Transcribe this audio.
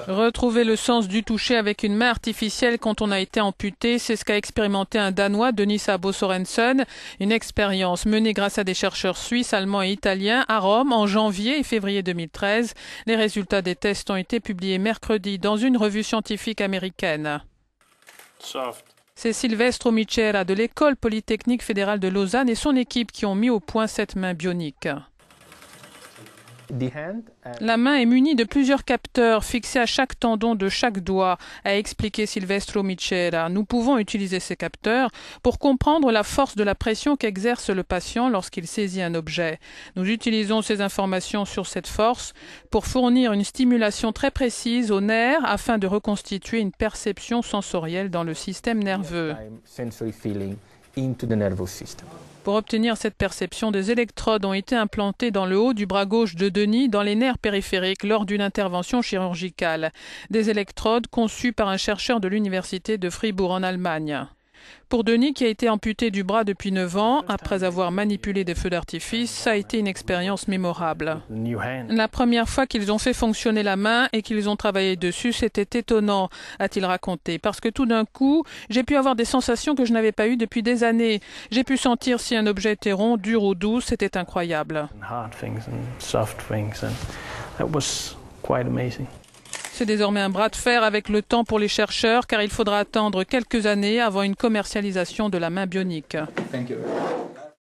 Retrouver le sens du toucher avec une main artificielle quand on a été amputé, c'est ce qu'a expérimenté un Danois, Denis Sabo Sorensen. Une expérience menée grâce à des chercheurs suisses, allemands et italiens à Rome en janvier et février 2013. Les résultats des tests ont été publiés mercredi dans une revue scientifique américaine. C'est Silvestro Micera de l'École polytechnique fédérale de Lausanne et son équipe qui ont mis au point cette main bionique. La main est munie de plusieurs capteurs fixés à chaque tendon de chaque doigt, a expliqué Silvestro Micera. Nous pouvons utiliser ces capteurs pour comprendre la force de la pression qu'exerce le patient lorsqu'il saisit un objet. Nous utilisons ces informations sur cette force pour fournir une stimulation très précise aux nerfs afin de reconstituer une perception sensorielle dans le système nerveux. Pour obtenir cette perception, des électrodes ont été implantées dans le haut du bras gauche de Denis, dans les nerfs périphériques, lors d'une intervention chirurgicale. Des électrodes conçues par un chercheur de l'université de Fribourg en Allemagne. Pour Denis, qui a été amputé du bras depuis 9 ans, après avoir manipulé des feux d'artifice, ça a été une expérience mémorable. La première fois qu'ils ont fait fonctionner la main et qu'ils ont travaillé dessus, c'était étonnant, a-t-il raconté, parce que tout d'un coup, j'ai pu avoir des sensations que je n'avais pas eues depuis des années. J'ai pu sentir si un objet était rond, dur ou doux, c'était incroyable. C'est désormais un bras de fer avec le temps pour les chercheurs, car il faudra attendre quelques années avant une commercialisation de la main bionique.